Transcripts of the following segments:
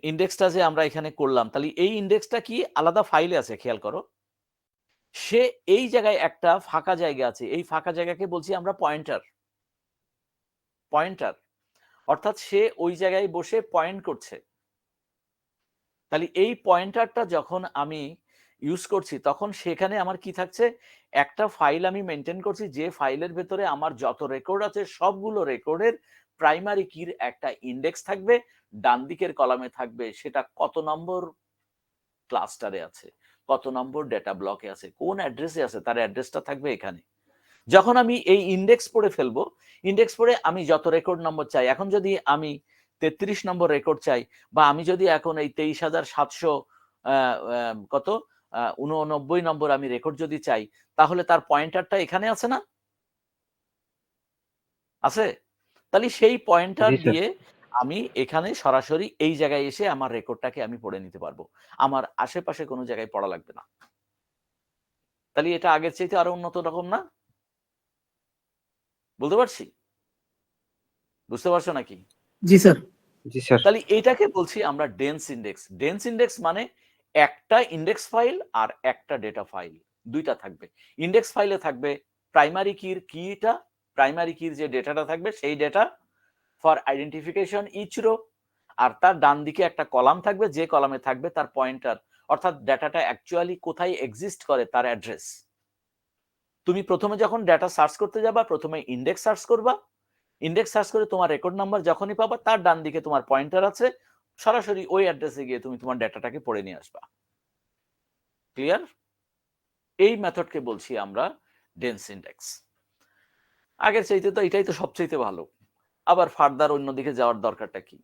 ইন্ডেক্সটা যে আমরা এখানে করলাম, তাহলে এই ইন্ডেক্সটা কি আলাদা ফাইলে আছে, খেয়াল করো। সে এই জায়গায় একটা ফাঁকা জায়গা আছে, এই ফাঁকা জায়গাকে বলছি আমরা পয়েন্টার। পয়েন্টার অর্থাৎ সে ওই জায়গায় বসে পয়েন্ট করছে। তাহলে এই পয়েন্টারটা যখন আমি ইউজ করছি তখন সেখানে আমার কি থাকছে, একটা ফাইল আমি মেনটেন করছি, যে ফাইলের ভেতরে আমার যত রেকর্ড আছে সবগুলো রেকর্ডের প্রাইমারি কির একটা ইন্ডেক্স থাকবে, ডান দিকের কলামে থাকবে সেটা কত নম্বর ক্লাস্টারে আছে, কত নম্বর ডেটা ব্লকে আছে, কোন অ্যাড্রেসে আছে, তার অ্যাড্রেসটা থাকবে এখানে। যখন আমি এই ইন্ডেক্স পড়ে ফেলবো, ইন্ডেক্স পড়ে আমি যত রেকর্ড নম্বর চাই, এখন যদি আমি 33 নম্বর রেকর্ড চাই, বা আমি যদি এখন এই 23,700 কত 89 নম্বর আমি রেকর্ড যদি চাই, তাহলে তার পয়েন্টারটা এখানে আছে না, আছে? তাহলে সেই পয়েন্টার দিয়ে আমি এখানে সরাসরি এই জায়গায় এসে আমার রেকর্ডটাকে আমি পড়ে নিতে পারবো, আমার আশেপাশে কোনো জায়গায় পড়া লাগবে না। তাহলে এটা আগের চাইতে আরো উন্নত রকম না? বলতে পারছি? বুঝতে পারছো নাকি? জি স্যার। জি স্যার। তাহলে এটাকে বলছি আমরা ডেন্স ইন্ডেক্স। ডেন্স ইন্ডেক্স মানে একটা ইন্ডেক্স ফাইল আর একটা ডেটা ফাইল, দুইটা থাকবে। ইন্ডেক্স ফাইলে থাকবে প্রাইমারি কির কিটা, প্রাইমারি কির যে ডেটাটা থাকবে সেই data for identification each row, আর তার ডান দিকে একটা কলাম থাকবে, যে কলামে থাকবে তার পয়েন্টার, অর্থাৎ ডেটাটা অ্যাকচুয়ালি কোথায় এক্সিস্ট করে তার অ্যাড্রেস। তুমি প্রথমে যখন ডেটা সার্চ করতে যাবা, প্রথমে ইন্ডেক্স সার্চ করবা, ইন্ডেক্স সার্চ করে তোমার রেকর্ড নাম্বার যখনই পাবা, তার ডান দিকে তোমার পয়েন্টার আছে, সরাসরি ওই অ্যাড্রেসে গিয়ে তুমি তোমার ডেটাটাকে পড়ে নিয়ে আসবা। ক্লিয়ার? এই মেথডকে বলছি আমরা ডেন্স ইন্ডেক্স। আগের চাইতে তো এটাই তো সবচাইতে ভালো, আবার ফার্দার অন্যদিকে যাওয়ার দরকারটা কি?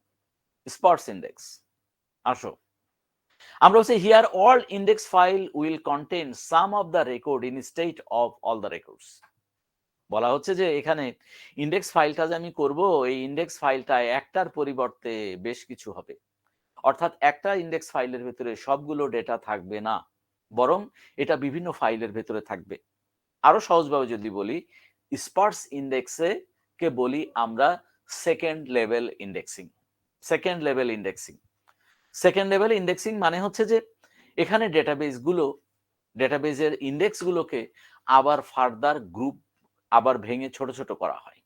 Spurs index. আসো আমরা বলছি here all index file will contain some of the record in state of all the records. বলা হচ্ছে যে এখানে ইন্ডেক্স ফাইলটা যে আমি করব, এই ইন্ডেক্স ফাইলটা একটার পরিবর্তে বেশ কিছু হবে, অর্থাৎ একটা ইন্ডেক্স ফাইলের ভেতরে সবগুলো ডেটা থাকবে না, বরং এটা বিভিন্ন ফাইলের ভেতরে থাকবে। আরো সহজভাবে যদি বলি, স্পার্স ইন্ডেক্সে কে বলি আমরা second level indexing. Second level indexing, second level indexing মানে হচ্ছে যে এখানে ডেটাবেজের ইন্ডেক্স গুলোকে আবার ফার্দার গ্রুপ আবার ভেঙে ছোট ছোট করা হয়।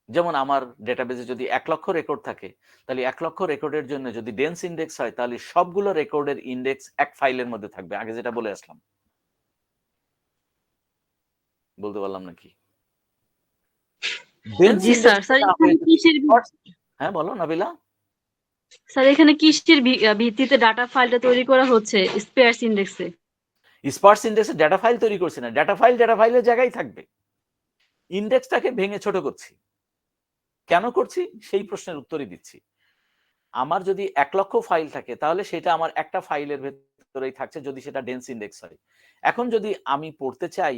যেমন আমার ডেটাবেজে যদি 1 লক্ষ রেকর্ড থাকে, তাহলে 1 লক্ষ রেকর্ডের জন্য যদি ডেন্স ইন্ডেক্স হয়, তাহলে সবগুলো রেকর্ডের ইন্ডেক্স এক ফাইলের মধ্যে থাকবে। আগে যেটা বলে আসলাম, বলতে পারলাম নাকি? ডেন্স জি স্যার। স্যার এখানে কিসের হ্যাঁ বলো নাবিলা। স্যার এখানে কিসের ভিত্তিতে ডাটা ফাইলটা তৈরি করা হচ্ছে স্পেয়ার্স ইন্ডেক্সে? স্পার্স ইন্ডেক্সে ডাটা ফাইল তৈরি করছি না, ডাটা ফাইলের জায়গায় থাকবে, ইন্ডেক্সটাকে ভেঙে ছোট করছি। কেন করছি সেই প্রশ্নের উত্তরই দিচ্ছি। আমার যদি 1 লক্ষ ফাইল থাকে, তাহলে সেটা আমার একটা ফাইলের ভেতরেই থাকছে যদি সেটা ডেন্স ইন্ডেক্স হয়। এখন যদি আমি পড়তে চাই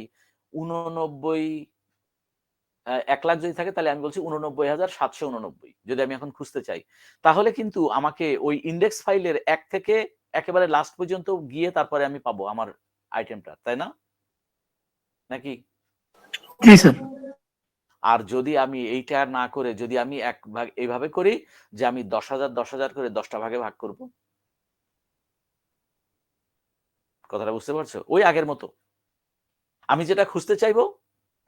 1 লাখ যদি থাকে, তাহলে আমি বলছি 89,789। যদি আমি এখন খুঁজতে চাই, তাহলে কিন্তু আমাকে ওই ইন্ডেক্স ফাইলের 1 থেকে একেবারে লাস্ট পর্যন্ত গিয়ে তারপরে আমি পাবো আমার আইটেমটা, তাই না? নাকি? জি স্যার। আর যদি আমি এইটা না করে যদি আমি এক ভাগ এইভাবে করি যে আমি 10,000 করে 10টা ভাগে ভাগ করব, কথাটা বুঝতে পারছো? ওই আগের মতো আমি যেটা খুঁজতে চাইবো,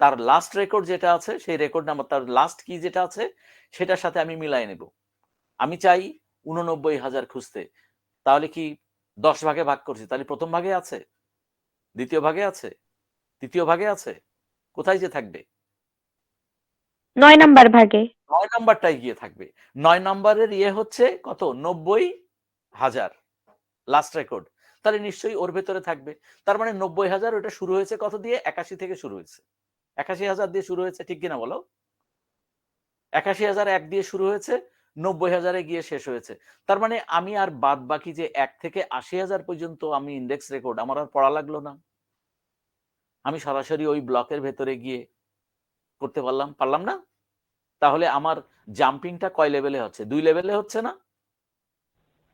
তার লাস্ট রেকর্ড যেটা আছে সেই রেকর্ড নাম্বার, তার লাস্ট কি যেটা আছে সেটার সাথে আমি মিলাই নেব। আমি চাই 89,000 খুঁজতে, তাহলে কি 10 ভাগে ভাগ করছি, তাহলে প্রথম ভাগে আছে, দ্বিতীয় ভাগে আছে, তৃতীয় ভাগে আছে, কোথায় যে থাকবে? 9 নাম্বার ভাগে। 9 নাম্বারটাই গিয়ে থাকবে। 9 নাম্বারের হচ্ছে কত? 90,000 লাস্ট রেকর্ড। তাহলে নিশ্চয়ই ওর ভেতরে থাকবে। তার মানে 90,000 ওটা শুরু হয়েছে কত দিয়ে? 81 থেকে শুরু হয়েছে। 81,000 দিয়ে শুরু হয়েছে, ঠিক কিনা বলো? 81,001 দিয়ে শুরু হয়েছে, 90,000 এ গিয়ে শেষ হয়েছে। তার মানে আমি আর বাদ বাকি যে 1 থেকে 80,000 পর্যন্ত আমি ইন্ডেক্স রেকর্ড আমার আর পড়া লাগলো না। আমি সরাসরি ওই ব্লকের ভেতরে গিয়ে করতে পারলাম না? তাহলে আমার জাম্পিংটা কয় লেভেলে হচ্ছে? 2 লেভেলে হচ্ছে না?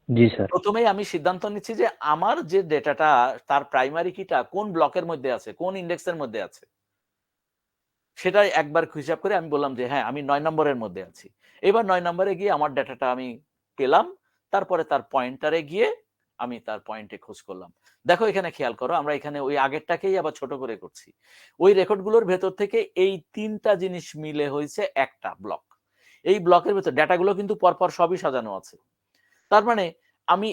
জি স্যার। প্রথমেই আমি সিদ্ধান্ত নিচ্ছি যে আমার যে ডেটাটা তার প্রাইমারি কিটা কোন ব্লকের মধ্যে আছে, কোন ইন্ডেক্সের মধ্যে আছে, সেটাই একবার হিসাব করে আমি বললাম যে হ্যাঁ আমি 9 নম্বরের মধ্যে আছি। এবার 9 নম্বরে গিয়ে আমার ডেটাটা আমি পেলাম, তারপরে তার পয়েন্টারে গিয়ে আমি তার পয়েন্টে খোঁজ করলাম। দেখো এখানে খেয়াল করো, আমরা এখানে ওই আগেরটাকেই আবার ছোট করে করছি। ওই রেকর্ডগুলোর ভেতর থেকে এই 3টা জিনিস মিলে হয়েছে একটা ব্লক। এই ব্লকের ভেতর ডেটাগুলো কিন্তু পরপর সবই সাজানো আছে। তার মানে আমি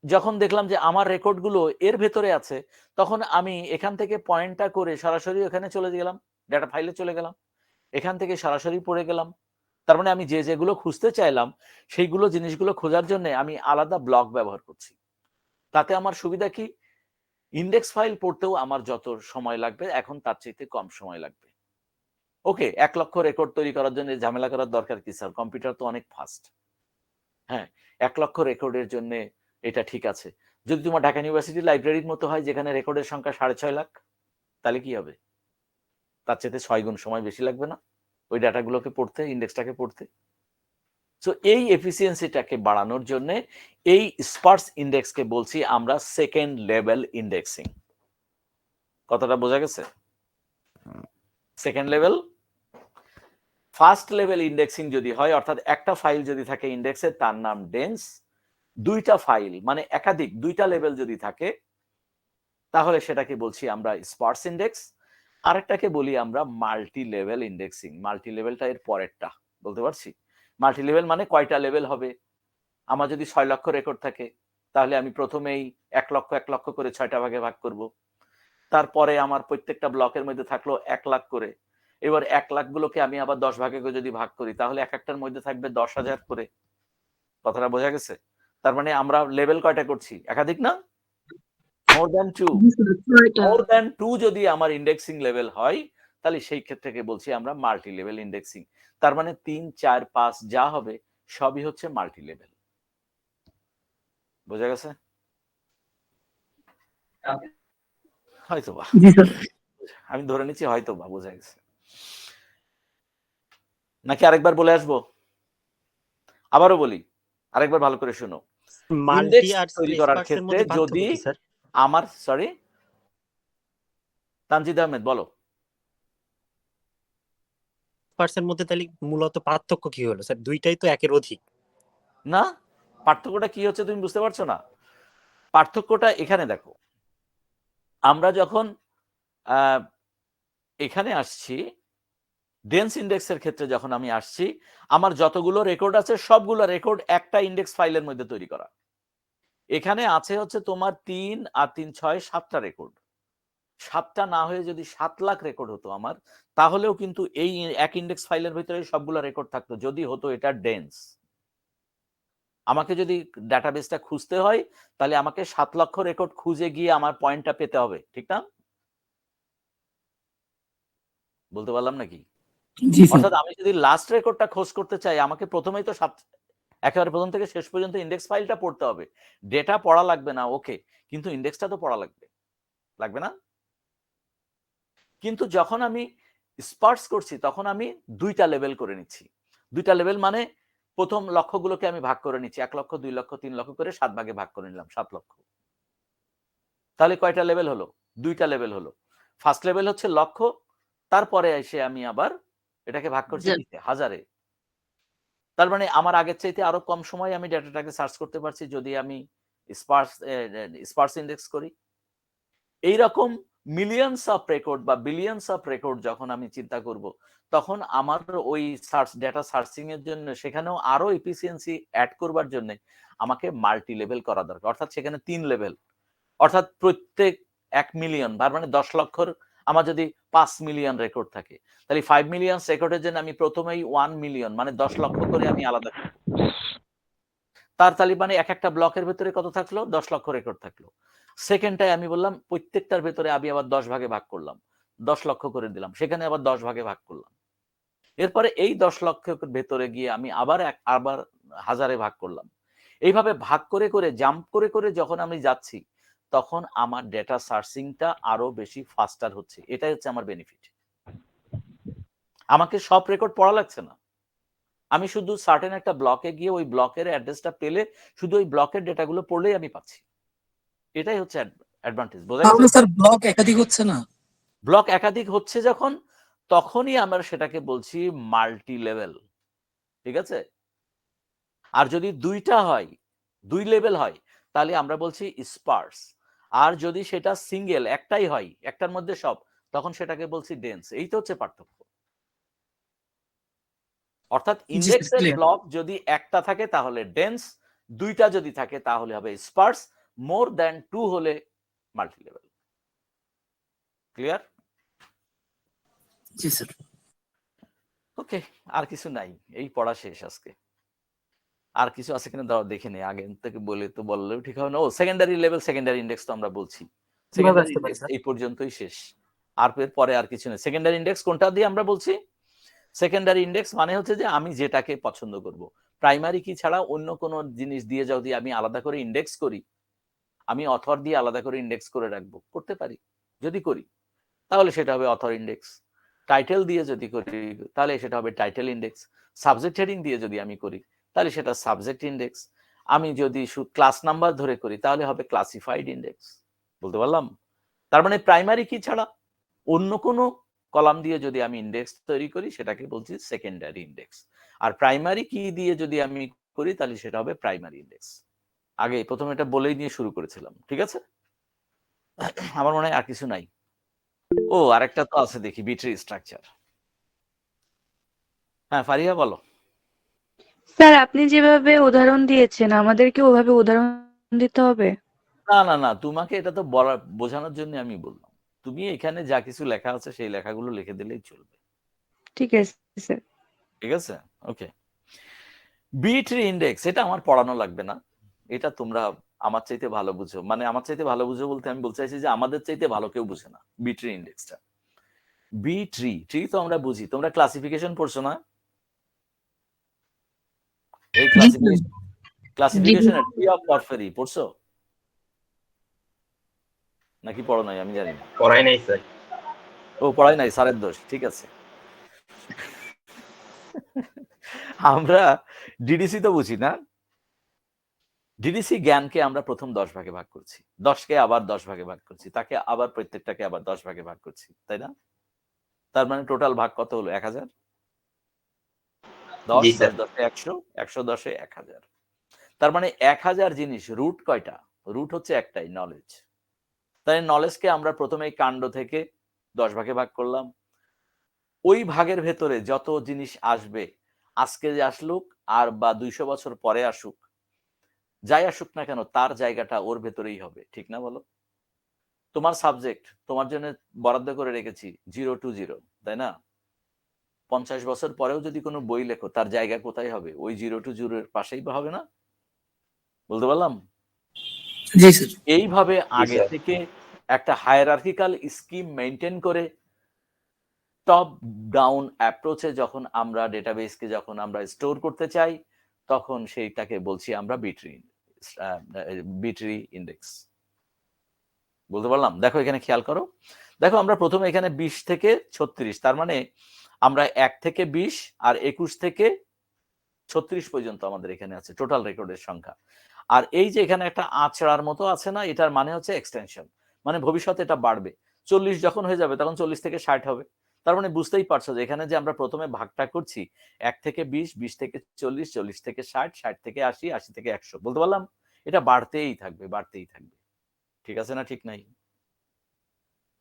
যখন দেখলাম যে আমার রেকর্ডগুলো এর ভেতরে আছে, তখন আমি এখান থেকে পয়েন্টটা করে সরাসরি ওখানে চলে গেলাম, ডেটা ফাইলে চলে গেলাম, এখান থেকে সরাসরি পড়ে গেলাম। তার মানে আমি যেগুলো খুঁজতে চাইলাম সেইগুলো জিনিসগুলো খোঁজার জন্য আমি আলাদা ব্লক ব্যবহার করছি। তাতে আমার সুবিধা কি, ইন্ডেক্স ফাইল পড়তেও আমার যত সময় লাগবে এখন তার চাইতে কম সময় লাগবে। ওকে, 1 লক্ষ রেকর্ড তৈরি করার জন্য ঝামেলা করার দরকার কি স্যার? কম্পিউটার তো অনেক ফাস্ট। হ্যাঁ, 1 লক্ষ রেকর্ডের জন্য এটা ঠিক আছে। যদি তোমার ঢাকা ইউনিভার্সিটি লাইব্রেরির মতো হয় যেখানে রেকর্ডের সংখ্যা 6.5 লাখ, তাহলে কি হবে? তার চাইতে 6 গুণ সময় বেশি লাগবে না ওই ডাটাগুলোকে পড়তে, ইন্ডেক্সটাকে পড়তে? সো এই এফিসিয়েন্সিটাকে বাড়ানোর জন্য এই স্পার্স ইন্ডেক্সকে বলছি আমরা সেকেন্ড লেভেল ইন্ডেক্সিং। কথাটা বোঝা গেছে? Second level. First level indexing যদি হয়, অর্থাৎ একটা ফাইল যদি থাকে ইন্ডেক্সে তার নাম ডেন্স, 2টা ফাইল মানে একাধিক 2টা লেভেল যদি থাকে তাহলে সেটাকে বলছি আমরা স্পার্স ইন্ডেক্স। আরেকটাকে বলি আমরা মাল্টি লেভেল ইন্ডেক্সিং। মাল্টি লেভেলটা এর পরেরটা, বলতে পারছি? মাল্টি লেভেল মানে কয়টা লেভেল হবে? আমার যদি 6 লক্ষ রেকর্ড থাকে তাহলে আমি প্রথমেই 1 লক্ষ 1 লক্ষ করে 6টা ভাগে ভাগ করব। তারপরে আমার প্রত্যেকটা ব্লকের মধ্যে থাকলো 1 লাখ করে। এবার 1 লাখ গুলোকে আমি আবার 10 ভাগে যদি ভাগ করি তাহলে এক একটার মধ্যে থাকবে 10,000 করে। কথাটা বোঝা গেছে? তার মানে আমরা লেভেল কয়টা করছি? একাধিক না? More than 2। মোর দ্যান 2 যদি আমার ইন্ডেক্সিং লেভেল হয় তাহলে সেই ক্ষেত্রে বলছি আমরা মাল্টি লেভেল ইন্ডেক্সিং। তার মানে 3, 4, 5 যা হবে সবই হচ্ছে মাল্টি লেভেল। বোঝা গেছে? হয়তোবা, জি স্যার। আমি ধরে নিচ্ছি হয়তোবা বোঝা গেছে। নাকি আরেকবার বলে আসবো? আবারও বলি, আরেকবার ভালো করে শোনো। মাল্টি আর তৈরি করার স্পার্স এর ক্ষেত্রে মধ্যে পার্থক্য যদি কি স্যার? আমার সরি তানজিদ আহমেদ বলো। স্পার্স এর মধ্যে তাহলে মূলত পার্থক্য কি হলো স্যার? দুইটাই তো একের অধিক। না, পার্থক্যটা কি হচ্ছে তুমি বুঝতে পারছো না? পার্থক্যটা এখানে দেখো, আমরা যখন এখানে আসছি ডেন্স ইন্ডেক্সের ক্ষেত্রে, যখন আমি আসছি আমার যতগুলো রেকর্ড আছে সবগুলো রেকর্ড একটা ইন্ডেক্স ফাইলের মধ্যে তৈরি করা। এখানে আছে হচ্ছে তোমার 3 আর 3, 6, 7টা রেকর্ড। 7টা না হয়ে যদি 7 লাখ রেকর্ড হতো আমার, তাহলেও কিন্তু এই এক ইন্ডেক্স ফাইলের ভিতরে সবগুলো রেকর্ড থাকতো, যদি হতো এটা ডেন্স। আমাকে যদি ডাটাবেসটা খুঁজতে হয় তাহলে আমাকে 7 লক্ষ রেকর্ড খুঁজে গিয়ে আমার পয়েন্টটা পেতে হবে, ঠিক না? বলতে পারলাম নাকি? জি স্যার। অর্থাৎ আমি যদি লাস্ট রেকর্ডটা খোঁজ করতে চাই আমাকে প্রথমেই তো একেবারে প্রথম থেকে শেষ পর্যন্ত ইন্ডেক্স ফাইলটা পড়তে হবে। ডেটা পড়া লাগবে না, ওকে, কিন্তু ইন্ডেক্সটা তো পড়া লাগবে, লাগবে না? কিন্তু যখন আমি স্পার্স করছি তখন আমি 2টা লেভেল করে নিচ্ছি। 2টা লেভেল মানে প্রথম লক্ষ্যগুলোকে আমি ভাগ করে নিচ্ছি, 1 লক্ষ, 2 লক্ষ, 3 লক্ষ করে 7 ভাগে ভাগ করে নিলাম, 7 লক্ষ। তাহলে কয়টা লেভেল হলো? 2টা লেভেল হলো। ফার্স্ট লেভেল হচ্ছে লক্ষ, তারপরে এসে আমি আবার এটাকে ভাগ করছি হাজারে। তার মানে আমার আগের চাইতে আরো কম সময় আমি ডেটাটাকে সার্চ করতে পারছি যদি আমি স্পার্স ইন্ডেক্স করি। এইরকম মিলিয়নস অফ রেকর্ড বা বিলিয়নস অফ রেকর্ড যখন আমি চিন্তা করব, তখন আমার ওই ডেটা সার্চিং এর জন্য সেখানেও আরো এফিসিয়েন্সি অ্যাড করবার জন্য আমাকে মাল্টি লেভেল করা দরকার। অর্থাৎ সেখানে 3 লেভেল, অর্থাৎ প্রত্যেক 1 মিলিয়ন মানে 10 লক্ষর আমার যদি 5 মিলিয়ন রেকর্ড থাকে তাহলে 5 মিলিয়ন রেকর্ডের জন্য আমি প্রথমেই 1 মিলিয়ন মানে 10 লক্ষ করে আমি আলাদা করব। তার তালিবানে এক একটা ব্লকের ভেতরে কত থাকলো? 10 লক্ষ রেকর্ড থাকলো। সেকেন্ডটায় আমি বললাম প্রত্যেকটার ভেতরে আমি আবার 10 ভাগে ভাগ করলাম, 10 লক্ষ করে দিলাম, সেখানে আবার 10 ভাগে ভাগ করলাম। এরপরে এই 10 লক্ষের ভেতরে গিয়ে আমি আবার হাজারে ভাগ করলাম। এইভাবে ভাগ করে করে জাম্প করে করে যখন আমি যাচ্ছি তখন আমার ডেটা সার্চিংটা আরো বেশি ফাস্টার হচ্ছে। এটাই হচ্ছে আমার বেনিফিট। আমাকে সব রেকর্ড পড়া লাগছে না, আমি শুধু সার্টেন একটা ব্লকে গিয়ে ওই ব্লকের অ্যাড্রেসটা পেলে শুধু ওই ব্লকের ডেটাগুলো পড়লেই আমি পাচ্ছি। এটাই হচ্ছে অ্যাডভান্টেজ। বোঝা গেছে? স্যার ব্লক একাধিক হচ্ছে না? ব্লক একাধিক হচ্ছে যখন, তখনই আমরা সেটাকে বলছি মাল্টি লেভেল। ঠিক আছে? আর যদি দুইটা হয়, দুই লেভেল হয়, তাহলে আমরা বলছি স্পার্স। আর যদি সেটা সিঙ্গেল একটাই হয়, একটার মধ্যে সব, তখন সেটাকে বলছি ডেন্স। এই তো হচ্ছে পার্থক্য। অর্থাৎ ইন্ডেক্সের clear. ব্লক যদি একটা থাকে তাহলে ডেন্স, দুইটা যদি থাকে তাহলে হবে স্পার্স, মোর দ্যান 2 হলে মাল্টি লেভেল। ক্লিয়ার? জি স্যার। ওকে, আর কিছু নাই, এই পড়া শেষ আজকে। আর কিছু আছে কিনা দাও দেখে নেই, আগে থেকে বলে তো বললেও ঠিক হবে না। ও সেকেন্ডারি লেভেল, সেকেন্ডারি ইন্ডেক্স তো আমরা বলছি, কিভাবে সেকেন্ডারি আসতে পারে ইন্ডেক্স স্যার? এই পর্যন্তই শেষ। আর এর পরে আর কিছু নেই। সেকেন্ডারি ইন্ডেক্স কোনটা দিয়ে আমরা বলছি? সেকেন্ডারি ইন্ডেক্স মানে হচ্ছে যে আমি যেটাকে পছন্দ করব, প্রাইমারি কি ছাড়া অন্য কোনো জিনিস দিয়ে যদি আমি আলাদা করে ইন্ডেক্স করি, আমি অথর দিয়ে আলাদা করে ইন্ডেক্স করে রাখবো, করতে পারি। যদি করি তাহলে সেটা হবে অথর ইন্ডেক্স। টাইটেল দিয়ে যদি করি তাহলে সেটা হবে টাইটেল ইন্ডেক্স। সাবজেক্ট হেডিং দিয়ে যদি আমি করি তাহলে সেটা সাবজেক্ট ইন্ডেক্স। আমি যদি ক্লাস নাম্বার ধরে করি তাহলে হবে ক্লাসিফাইড ইন্ডেক্স। বলতে পারলাম? তার মানে প্রাইমারি কি ছাড়া অন্য কোনো কলাম দিয়ে যদি আমি ইন্ডেক্স তৈরি করি সেটাকে বলছি সেকেন্ডারি ইন্ডেক্স। আর প্রাইমারি কি দিয়ে যদি আমি করি তাহলে সেটা হবে প্রাইমারি ইন্ডেক্স। আগে প্রথমে এটা বলেই নিয়ে শুরু করেছিলাম, ঠিক আছে? আমার মনে হয় আর কিছু নাই। ও আরেকটা তো আছে দেখি, বিট্রি স্ট্রাকচার। হ্যাঁ ফারিয়া বলো। স্যার আপনি যেভাবে উদাহরণ দিয়েছেন আমাদেরকে ওভাবে উদাহরণ দিতে হবে? না না না, তোমাকে এটা তো বলার বোঝানোর জন্য আমি বললাম। তুমি এখানে যা কিছু লেখা আছে সেই লেখাগুলো লিখে দিলেই চলবে। ঠিক আছে স্যার। ঠিক আছে, ওকে। বিট্রি ইন্ডেক্স এটা আমার পড়ানো লাগবে না, এটা তোমরা আমার চাইতে ভালো বুঝো। মানে আমার চাইতে ভালো বুঝো বলতে আমি বলতে চাইছি যে আমাদের চাইতে ভালো কেউ বুঝে না বিট্রি ইন্ডেক্সটা। বিট্রি ট্রি তো আমরা বুঝি, তোমরা ক্লাসিফিকেশন পড়ছো না? এই জি স্যার। ক্লাসিফিকেশনের ট্রি অফ পরফেরি পড়ছো নাকি পড়ো নাই আমি জানি না। পড়াই নাই স্যার। ও পড়াই নাই, স্যারের দোষ, ঠিক আছে। আমরা ডিডিসি তো বুঝি না? ডিডিসি জ্ঞানকে আমরা প্রথম 10 ভাগে ভাগ করছি, 10কে আবার 10 ভাগে ভাগ করছি, তাকে আবার প্রত্যেকটাকে আবার 10 ভাগে ভাগ করছি, তাই না? তার মানে টোটাল ভাগ কত হলো? 1000। 10 জি 10 স্যার। 10 100, 100 10 1000। তার মানে 1000 জিনিস। রুট কয়টা? রুট হচ্ছে একটাই, নলেজ। তাই নলেজকে আমরা প্রথমেই কাণ্ড থেকে 10 ভাগে ভাগ করলাম। ওই ভাগের ভেতরে যত জিনিস আসবে, আজকে যে আসলুক আর বা 200 বছর পরে আসুক, যাই আসুক না কেন তার জায়গাটা ওর ভেতরেই হবে, ঠিক না বলো? তোমার সাবজেক্ট তোমার জন্য বরাদ্দ করে রেখেছি 0 to 0, তাই না? 50 বছর পরেও যদি কোনো বই লেখো তার জায়গা কোথায় হবে? ওই 0 to 0 এর পাশেই বা হবে না? বলতে পারলাম? জি স্যার। এইভাবে জি আগে স্যার। থেকে একটা হায়ারার্কিক্যাল স্কিম মেইনটেইন করে টপ ডাউন অ্যাপ্রোচে যখন আমরা ডেটাবেসকে যখন আমরা স্টোর করতে চাই, তখন সেইটাকে বলছি আমরা বিটরি ইন্ডেক্স। বলতে পারলাম? দেখো এখানে খেয়াল করো। দেখো আমরা প্রথমে এখানে 20 থেকে 36, তার মানে আমরা 1 থেকে 20 আর 21 থেকে 36 পর্যন্ত আমাদের এখানে আছে টোটাল রেকর্ডের সংখ্যা। আর এই যে এখানে একটা আঁচড়ার মতো আছে না, এটার মানে হচ্ছে এক্সটেনশন, মানে ভবিষ্যতে এটা বাড়বে। 40 যখন হয়ে যাবে তখন 40 থেকে 60 হবে। তার মানে বুঝতেই পারছো যে এখানে যে আমরা প্রথমে ভাগটা করছি 1 থেকে 20, 20 থেকে 40, 40 থেকে 60, 60 থেকে 80, 80 থেকে 100, বলতে পারলাম? এটা বাড়তেই থাকবে, বাড়তেই থাকবে। ঠিক আছে না ঠিক নাই?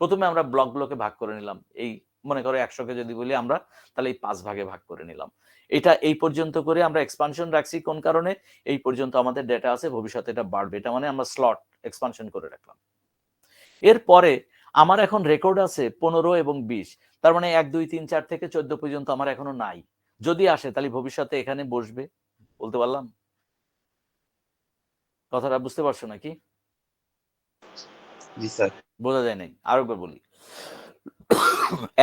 প্রথমে আমরা ব্লকগুলোকে ভাগ করে নিলাম। এই মনে করো 100কে যদি বলি আমরা, তাহলে এই 5 ভাগে ভাগ করে নিলাম। এটা এই পর্যন্ত করে আমরা এক্সপানশন রাখছি কোন কারণে? এই পর্যন্ত আমাদের ডেটা আছে, ভবিষ্যতে এটা বাড়বে। এটা মানে আমরা স্লট এক্সপানশন করে রাখলাম। এরপরে আমার এখন রেকর্ড আছে 15 এবং 20। তার মানে 1 2 3 4 থেকে 14 পর্যন্ত আমার এখনো নাই। যদি আসে তাহলে ভবিষ্যতে এখানে বসবে। বলতে পারলাম? কথাটা বুঝতে পারছো নাকি? জি স্যার। বোঝা যায় নাই? আরেকবার বলি।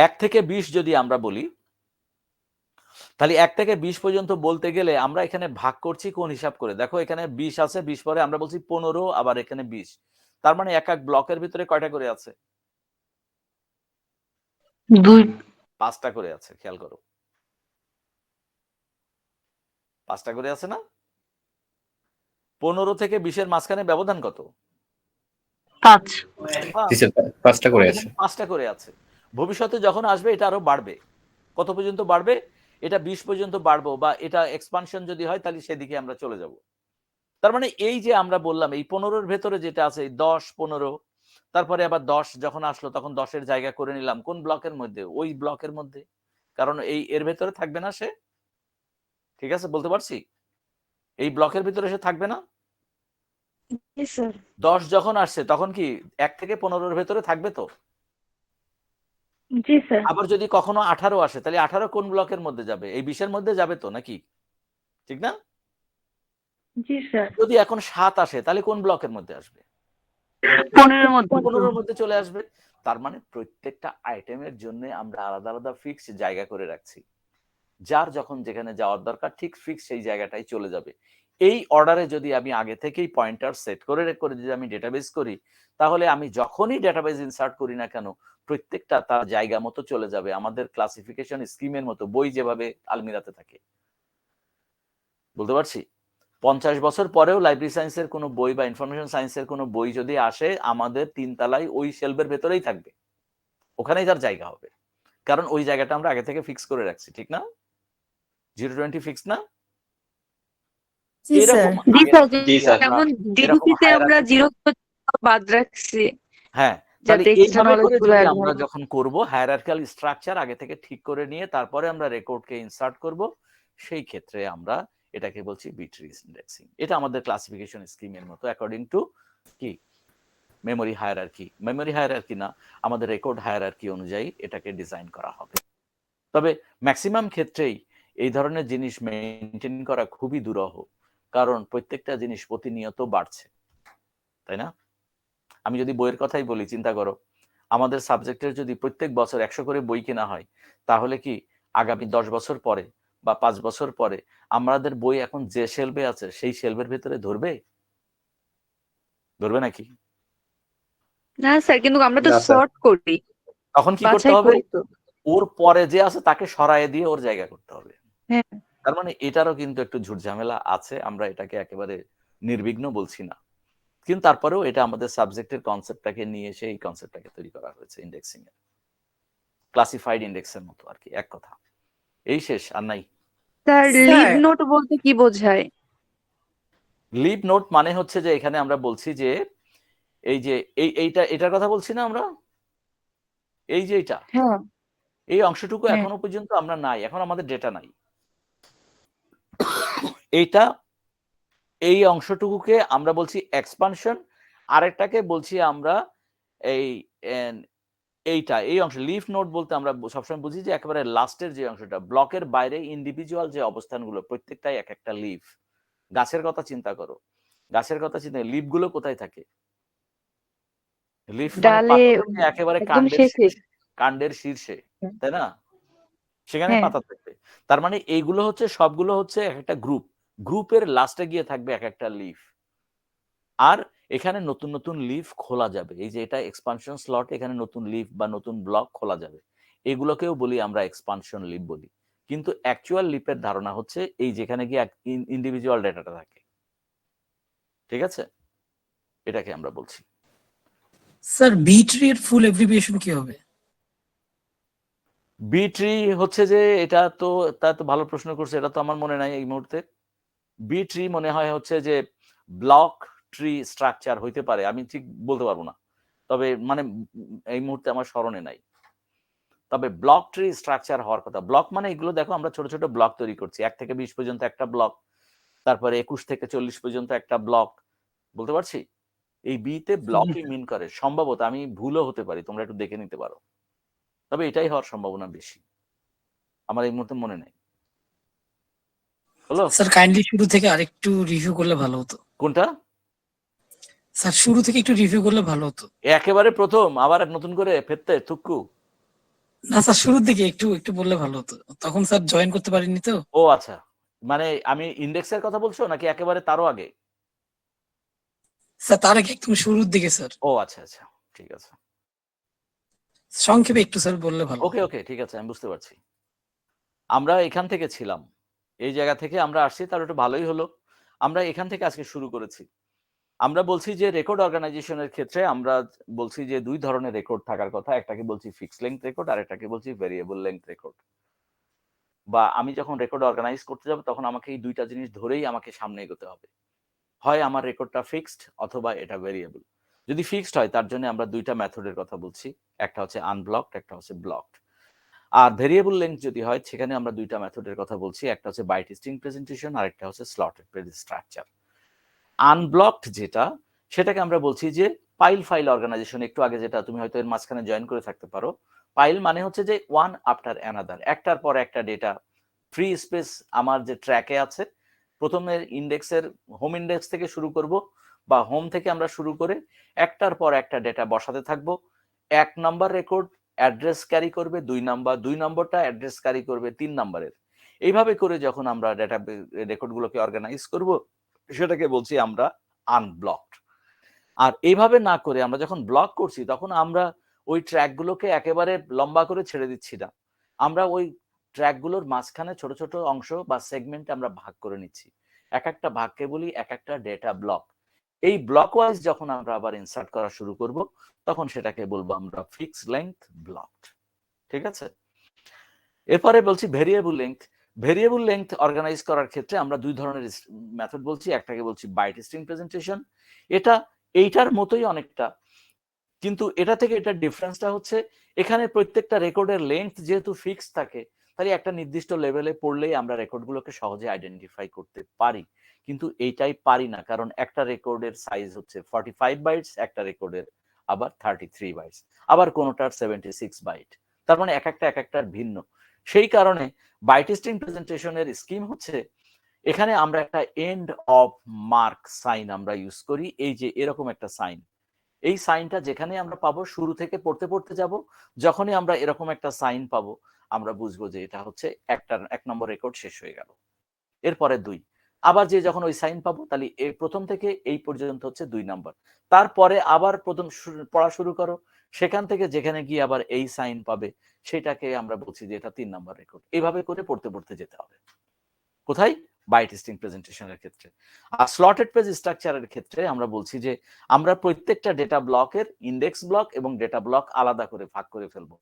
1 থেকে 20 যদি আমরা বলি, তাহলে 1 থেকে 20 পর্যন্ত বলতে গেলে আমরা এখানে ভাগ করছি কোন হিসাব করে? দেখো এখানে 20 আছে, 20 পরে আমরা বলছি 15, আবার এখানে 20। তার মানে এক এক ব্লকের ভিতরে কয়টা করে আছে? 2। 5টা করে আছে, খেয়াল করো। 5টা করে আছে না? 15 থেকে 20 এর মাঝখানে ব্যবধান কত? 5। জি স্যার, 5টা করে আছে। 5টা করে আছে। ভবিষ্যতে যখন আসবে এটা আরো বাড়বে। কত পর্যন্ত বাড়বে? এটা 20 পর্যন্ত বাড়বো বা এটা এক্সপানশন যদি হয় তাহলে সেদিকে আমরা চলে যাব। তার মানে এই যে আমরা বললাম এই 15-র ভেতরে যেটা আছে 10, 15, তারপরে আবার 10 যখন আসলো তখন 10-এর জায়গা করে নিলাম কোন ব্লকের মধ্যে? ওই ব্লকের মধ্যে। কারণ এর ভেতরে থাকবে না সে। ঠিক আছে, বলতে পারছি? এই ব্লকের ভিতরে সে থাকবে না। জি স্যার। 10 যখন আসছে তখন কি 1 থেকে 15-র ভেতরে থাকবে তো? জি স্যার। আবার যদি কখনো 18 আসে তাহলে 18 কোন ব্লকের মধ্যে যাবে? এই 20-এর মধ্যে যাবে তো নাকি? ঠিক না? জি স্যার। যদি এখন 7 আসে তাহলে কোন ব্লকের মধ্যে আসবে? 15-র মধ্যে। 15-র মধ্যে চলে আসবে। তার মানে প্রত্যেকটা আইটেমের জন্য আমরা আলাদা আলাদা ফিক্সড জায়গা করে রাখছি। যার যখন যেখানে যাওয়ার দরকার ঠিক ফিক্স সেই জায়গাটাই চলে যাবে। এই অর্ডারে যদি আমি আগে থেকেই পয়েন্টার সেট করে যদি আমি ডেটাবেস করি, তাহলে আমি যখনই ডেটাবেস ইনসার্ট করি না কেন প্রত্যেকটা তার জায়গা মতো চলে যাবে। আমাদের ক্লাসিফিকেশন স্কিমের মতো বই যেভাবে আলমিরাতে থাকে। বলতে পারছি? 50 বছর পরেও লাইব্রেরি সায়েন্সের কোনো বই বা ইনফরমেশন সায়েন্সের কোনো বই যদি আসে আমাদের 3 তলায় ওই শেলফের ভেতরেই থাকবে। ওখানেই তার জায়গা হবে। কারণ ওই জায়গাটা আমরা আগে থেকে ফিক্স করে রাখছি, ঠিক না? 020 ফিক্স না? জি স্যার। এরকম জি আগে স্যার। জি স্যার। যেমন এরকম ডিবিসিতে আমরা hierarchy 0 বাদ রাখছি হ্যাঁ, তাহলে যাতে এক্সট্রা এইভাবে নলেজ করে গুলো যদি অ্যাড আমরা হয়। যখন করব হায়ারার্কিক্যাল স্ট্রাকচার আগে থেকে ঠিক করে নিয়ে তারপরে আমরা রেকর্ডকে ইনসার্ট করব, সেই ক্ষেত্রে আমরা এটাকে বলছি বিট ট্রি ইন্ডেক্সিং। এটা আমাদের ক্লাসিফিকেশন স্কিমের মতো অ্যাকর্ডিং টু কি মেমোরি হায়ারার্কি। মেমোরি হায়ারার্কি না, আমাদের রেকর্ড হায়ারার্কি অনুযায়ী এটাকে ডিজাইন করা হবে। তবে ম্যাক্সিমাম ক্ষেত্রেই এই ধরনের জিনিস মেনটেন করা খুবই দুরূহ, কারণ প্রত্যেকটা জিনিস প্রতিনিয়ত বাড়ছে, তাই না? আমি যদি বইয়ের কথাই বলি, চিন্তা করো আমাদের সাবজেক্টের যদি প্রত্যেক বছর 100 করে বই কেনা হয়, তাহলে কি আগামী 10 বছর পরে বা 5 বছর পরে আমাদের বই এখন যে শেলফে আছে সেই শেলফের ভিতরে ধরবে? ধরবে নাকি? না স্যার, কিন্তু আমরা তো না স্যার। সর্ট করি, তখন কি করতে বাছাই হবে? করি তো। ওর পরে যে আছে তাকে সরায় দিয়ে ওর জায়গা করতে হবে। হ্যাঁ। তার মানে এটারও কিন্তু একটু ঝুটঝামেলা আছে, আমরা এটাকে একেবারে নির্বিঘ্ন বলছি না, কিন্তু তারপরেও এটা আমাদের সাবজেক্টের কনসেপ্টটাকে নিয়ে এসে এই কনসেপ্টটাকে তৈরি করা হয়েছে ইন্ডেক্সিং এর, ক্লাসিফাইড ইন্ডেক্সের মতো আর কি, এক কথা। এই শেষ, আর নাই। স্যার, লিভ নোট বলতে কি বোঝায়? লিভ নোট মানে হচ্ছে যে এখানে আমরা বলছি যে এই যে এটার কথা বলছি না আমরা, এই যে এটা হ্যাঁ। এই অংশটুকু হ্যাঁ। এখনো পর্যন্ত আমরা নাই, এখন আমাদের ডেটা নাই। এইটা এই অংশটুকুকে আমরা বলছি এক্সপানশন, আরেকটাকে বলছি আমরা এই এই অংশ লিফ নোড বলতে আমরা সবসময় বুঝি যে একেবারে লাস্টের যে অংশটা, ব্লকের বাইরে ইন্ডিভিজুয়াল যে অবস্থানগুলো প্রত্যেকটাই এক একটা লিফ। গাছের কথা চিন্তা করো, গাছের কথা চিন্তা, লিফ গুলো কোথায় থাকে? লিফ মানে ডালে পাতা থাকে একেবারে একদম শেষে। কাণ্ডের শীর্ষে, তাই না? সেখানে হ্যাঁ। পাতা থাকবে। তার মানে এইগুলো হচ্ছে সবগুলো হচ্ছে এক একটা গ্রুপ, গ্রুপের লাস্টে গিয়ে থাকবে এক একটা লিফ। আর এখানে নতুন নতুন লিফ খোলা যাবে, এই যে এটা এক্সপানশন স্লট, এখানে নতুন লিফ বা নতুন ব্লক খোলা যাবে, এগুলোকেও বলি আমরা এক্সপানশন লিফ বলি। কিন্তু অ্যাকচুয়াল লিফের ধারণা হচ্ছে এই যেখানে গিয়ে ইন্ডিভিজুয়াল ডেটাটা থাকে, ঠিক আছে? এটাকে আমরা বলছি। স্যার বি ট্রি এর ফুল এভরিভিয়েশন কি হবে? বি ট্রি হচ্ছে যে এটা তো, তা তো ভালো প্রশ্ন করছে, এটা তো আমার মনে নাই এই মুহূর্তে। বি ট্রি মনে হয় হচ্ছে যে ব্লক ট্রি স্ট্রাকচার হইতে পারে, আমি ঠিক বলতে পারবো না, তবে মানে এই মুহূর্তে আমার স্মরণে নাই। তবে ব্লক ট্রি স্ট্রাকচার হওয়ার কথা। ব্লক মানে এগুলো দেখো আমরা ছোট ছোট ব্লক তৈরি করছি, 1 থেকে 20 পর্যন্ত একটা ব্লক, তারপরে 21 থেকে 40 পর্যন্ত একটা ব্লক, বলতে পারছি? এই বি তে ব্লকই মিন করে, সম্ভবত আমি ভুলও হতে পারি, তোমরা একটু দেখে নিতে পারো, তবে এটাই হওয়ার সম্ভাবনা বেশি, আমার এই মুহূর্তে মনে নেই। হলো স্যার কাইন্ডলি শুরু থেকে আরেকটু রিভিউ করলে ভালো হতো। কোনটা? স্যার শুরু থেকে একটু রিভিউ করলে ভালো হতো। একেবারে প্রথম আবার নতুন করে ফেরতে থুক্কু? না স্যার, শুরুর দিকে একটু একটু বললে ভালো হতো, তখন স্যার জয়েন করতে পারিনি তো। ও আচ্ছা, মানে আমি ইন্ডেক্সের কথা বলছো নাকি একেবারে তারও আগে? স্যার তার আগে একদম শুরুর দিকে স্যার। ও আচ্ছা আচ্ছা, ঠিক আছে, সংক্ষেপে একটু স্যার বললে ভালো। ওকে ওকে, ঠিক আছে, আমি বুঝতে পারছি। আমরা এখান থেকে ছিলাম, এই জায়গা থেকে আমরা আসছি, তাহলে একটু ভালোই হলো। আমরা এখান থেকে আজকে শুরু করেছি। আমরা বলছি যে রেকর্ড অর্গানাইজেশনের ক্ষেত্রে আমরা বলছি যে 2 ধরনের রেকর্ড থাকার কথা, একটাকে বলছি ফিক্সড লেংথ রেকর্ড আর একটাকে বলছি ভেরিয়েবল লেংথ রেকর্ড। বা আমি যখন রেকর্ড অর্গানাইজ করতে যাব তখন আমাকে এই দুইটা জিনিস ধরেই আমাকে সামনে এগোতে হবে। হয় আমার রেকর্ডটা ফিক্সড অথবা এটা ভেরিয়েবল। যদি ফিক্সড হয় তার জন্য আমরা দুইটা মেথডের কথা বলছি, একটা হচ্ছে আনব্লকড, একটা হচ্ছে ব্লকড। আর ভেরিয়েবল লেংথ যদি হয় সেখানে আমরা দুইটা মেথডের কথা বলছি, একটা হচ্ছে বাইট স্ট্রিং প্রেজেন্টেশন আর একটা হচ্ছে স্লটেড পেজ স্ট্রাকচার। আনব্লকড যেটা, সেটাকে আমরা বলছি যে পাইল ফাইল অর্গানাইজেশন। একটু আগে যেটা তুমি হয়তো এর মাঝখানে জয়েন করে থাকতে পারো। পাইল মানে হচ্ছে যে ওয়ান আফটার অ্যানাদার, একটার পর একটা ডেটা ফ্রি স্পেস আমার যে ট্র্যাকে আছে, প্রথমে ইন্ডেক্সের হোম ইন্ডেক্স থেকে শুরু করব বা হোম থেকে আমরা শুরু করে একটার পর একটা ডেটা বসাতে থাকবো। 1 নাম্বার রেকর্ড অ্যাড্রেস ক্যারি করবে 2 নাম্বার, 2 নম্বরটা অ্যাড্রেস ক্যারি করবে 3 নাম্বারের। এইভাবে করে যখন আমরা ডেটা রেকর্ডগুলোকে অর্গানাইজ করব সেটাকে বলছি আমরা আনব্লকড। আর এইভাবে না করে আমরা যখন ব্লক করছি তখন আমরা ওই ট্র্যাকগুলোকে একেবারে লম্বা করে ছেড়ে দিচ্ছি না, আমরা ওই ট্র্যাকগুলোর মাঝখানে ছোট ছোট অংশ বা সেগমেন্ট আমরা ভাগ করে নিচ্ছি। এক একটা ভাগকে বলি এক একটা ডেটা ব্লক। এই ব্লক ওয়াইজ যখন আমরা আবার ইনসার্ট করা শুরু করব তখন সেটাকে বলবো আমরা ফিক্স লেংথ ব্লকড। ঠিক আছে, এরপরে বলছি variable length. Variable length organize করার ক্ষেত্রে আমরা দুই ধরনের মেথড বলছি, একটাকে বলছি বাইট স্ট্রিং প্রেজেন্টেশন। এটা এইটার মতোই অনেকটা, কিন্তু এটা থেকে এটা ডিফারেন্সটা হচ্ছে এখানে প্রত্যেকটা রেকর্ডের লেংথ যেহেতু ফিক্স থাকে, তাই একটা নির্দিষ্ট লেভেলে পড়লেই আমরা রেকর্ডগুলোকে সহজে আইডেন্টিফাই করতে পারি। কিন্তু এইটাই পারি না, কারণ একটা রেকর্ডের সাইজ হচ্ছে 45 বাইটস, একটা রেকর্ডের আবার 33 বাইটস, আবার কোনোটার 76 বাইট। তার মানে এক একটার ভিন্ন। সেই কারণে বাইট স্ট্রিং প্রেজেন্টেশনের স্কিম হচ্ছে এখানে আমরা একটা এন্ড অফ মার্ক সাইন আমরা ইউজ করি। এই যে এরকম একটা সাইন, এই সাইনটা যেখানে আমরা পাবো শুরু থেকে পড়তে পড়তে যাব, যখনই আমরা এরকম একটা সাইন পাবো আমরা বুঝবো যে এটা হচ্ছে একটা 1 নম্বর রেকর্ড শেষ হয়ে গেল। এরপরে 2, আবার যে যখন ওই সাইন পাবো তাহলে এই প্রথম থেকে এই পর্যন্ত হচ্ছে 2 নাম্বার। তারপরে আবার প্রথম পড়া শুরু করো, সেখান থেকে যেখানে গিয়ে আবার এই সাইন পাবে সেটাকে আমরা বলছি যে এটা 3 নাম্বার রেকর্ড। এইভাবে করে পড়তে পড়তে যেতে হবে। কোথায়? বাইট স্ট্রিং প্রেজেন্টেশনের ক্ষেত্রে। আর স্লটেড পেজ স্ট্রাকচারের ক্ষেত্রে আমরা বলছি যে আমরা প্রত্যেকটা ডেটা ব্লকের ইন্ডেক্স ব্লক এবং ডেটা ব্লক আলাদা করে ভাগ করে ফেলবো।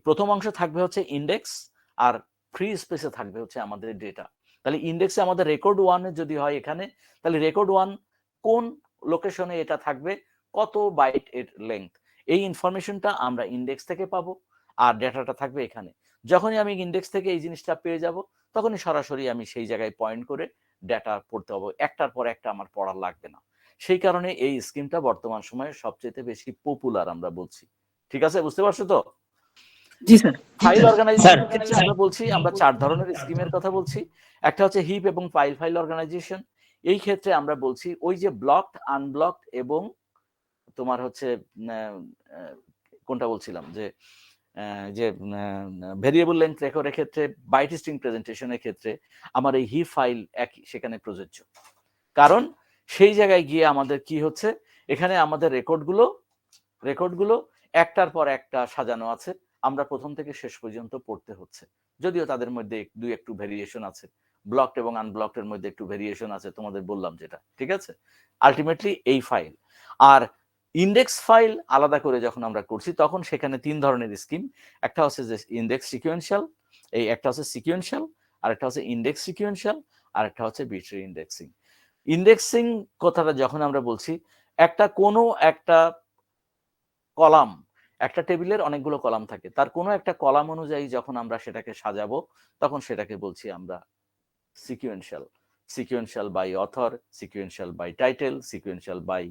প্রথম অংশ থাকবে হচ্ছে ইন্ডেক্স, আর ফ্রি স্পেসে থাকবে হচ্ছে আমাদের ডেটা। তাহলে ইন্ডেক্সে আমাদের রেকর্ড 1 যদি হয় এখানে, তাহলে রেকর্ড 1 কোন লোকেশনে এটা থাকবে, কত বাইট এর লেংথ, এই ইনফরমেশনটা আমরা ইন্ডেক্স থেকে পাবো আর ডেটাটা থাকবে এখানে। যখনই আমি ইন্ডেক্স থেকে এই জিনিসটা পেয়ে যাব তখনই সরাসরি আমি সেই জায়গায় পয়েন্ট করে ডেটা পড়তে হবে, একটার পর একটা আমার পড়া লাগবে না। সেই কারণে এই স্কিমটা বর্তমান সময়ে সবচেয়ে বেশি পপুলার আমরা বলছি। ঠিক আছে, বুঝতে পারছো তো? জি স্যার। ফাইল অর্গানাইজেশনের ক্ষেত্রে আমরা বলছি আমরা 4 ধরনের স্কিমের কথা বলছি। একটা হচ্ছে হিপ এবং ফাইল অর্গানাইজেশন। এই ক্ষেত্রে আমরা বলছি ওই যে ব্লকড, আনব্লকড এবং তোমার হচ্ছে কোনটা বলছিলাম যে ভেরিয়েবল লেংথ রেকর্ডের ক্ষেত্রে, বাইট স্ট্রিং প্রেজেন্টেশনের ক্ষেত্রে আমার এই হিপ ফাইল একই সেখানে প্রযোজ্য। কারণ সেই জায়গায় গিয়ে আমাদের কি হচ্ছে, এখানে আমাদের রেকর্ডগুলো একটার পর একটা সাজানো আছে, আমরা প্রথম থেকে শেষ পর্যন্ত পড়তে হচ্ছে। যদিও তাদের মধ্যে একটু ভেরিয়েশন আছে, ব্লকড এবং আনব্লকড এর মধ্যে একটু ভেরিয়েশন আছে, তোমাদের বললাম যেটা। ঠিক আছে, আলটিমেটলি এই ফাইল আর ইন্ডেক্স ফাইল আলাদা করে যখন আমরা করছি তখন সেখানে 3 ধরনের স্কিম। একটা হচ্ছে যে ইন্ডেক্স সিকোয়েন্সিয়াল, এই একটা হচ্ছে সিকোয়েন্সিয়াল, আর একটা হচ্ছে ইন্ডেক্স সিকোয়েন্সিয়াল, আর একটা হচ্ছে বিটরি ইন্ডেক্সিং। ইন্ডেক্সিং কথাটা যখন আমরা বলছি, কোনো একটা কলাম, একটা টেবিলের অনেকগুলো কলাম থাকে, তার কোনো একটা কলাম অনুযায়ী যখন আমরা সেটাকে সাজাবো তখন সেটাকে বলছি আমরা sequential. Sequential by author, sequential by title, sequential by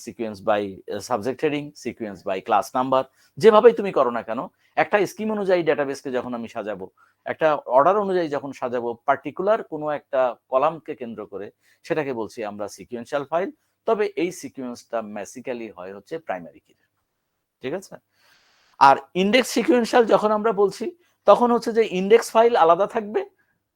sequence by subject heading, sequence by class number. যেভাবেই তুমি করো না কেন, একটা স্কিম অনুযায়ী ডেটাবেসকে যখন আমি সাজাবো, একটা অর্ডার অনুযায়ী যখন সাজাবো, পার্টিকুলার কোনো একটা কলামকে কেন্দ্র করে, সেটাকে বলছি আমরা সিকোয়েন্সিয়াল ফাইল। তবে এই সিকোয়েন্সটা বেসিক্যালি হয় হচ্ছে প্রাইমারি কি। ঠিক আছে, আর ইন্ডেক্স সিকোয়েন্সিয়াল যখন আমরা বলছি তখন হচ্ছে যে ইন্ডেক্স ফাইল আলাদা থাকবে,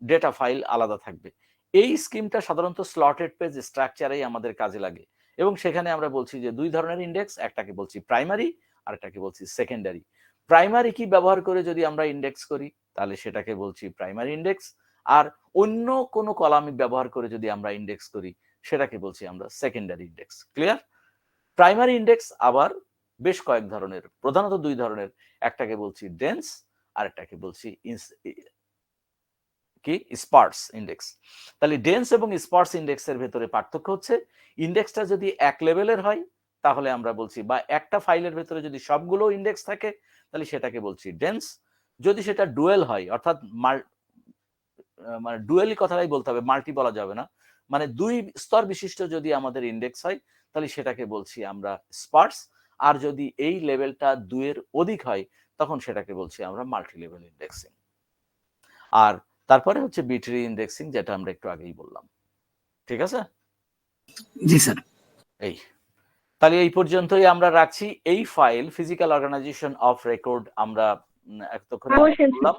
ডেটা ফাইল আলাদা থাকবে। এই স্কিমটা সাধারণত স্লটেড পেজ স্ট্রাকচারেই আমাদের কাজে লাগে, এবং সেখানে আমরা বলছি যে 2 ধরনের ইন্ডেক্স, একটাকে বলছি প্রাইমারি আর একটাকে বলছি সেকেন্ডারি। প্রাইমারি কি ব্যবহার করে যদি আমরা ইন্ডেক্স করি তাহলে সেটাকে বলছি প্রাইমারি ইন্ডেক্স, আর অন্য কোনো কলাম ব্যবহার করে যদি আমরা ইন্ডেক্স করি সেটাকে বলছি আমরা secondary index. Clear? Primary index আবার বেশ কয়েক ধরনের, প্রধানত 2 ধরনের। একটাকে বলছি ডেন্স আরেকটাকে বলছি কি স্পার্স ইন্ডেক্স। তাহলে ডেন্স এবং স্পার্স ইন্ডেক্সের ভেতরে পার্থক্য হচ্ছে ইন্ডেক্সটা যদি এক লেভেলের হয় তাহলে আমরা বলছি, বা একটা ফাইলের ভেতরে যদি সবগুলো ইন্ডেক্স থাকে তাহলে সেটাকে বলছি ডেন্স। যদি সেটা ডুয়েল হয়, অর্থাৎ মানে ডুয়েলি কথাটাই বলতে হবে, মাল্টি বলা যাবে না, মানে দুই স্তর বিশিষ্ট যদি আমাদের ইন্ডেক্স হয় তাহলে সেটাকে বলছি আমরা স্পার্স। আর যদি এই লেভেলটা 2 এর অধিক হয় তখন সেটাকে বলছি আমরা মাল্টি লেভেল ইন্ডেক্সিং। আর তারপরে হচ্ছে বিটরি ইন্ডেক্সিং, যেটা আমরা একটু আগেই বললাম। ঠিক আছে? জি স্যার। এই তাহলে এই পর্যন্তই আমরা রাখছি। এই file physical organization of record আমরা এতক্ষণ বললাম।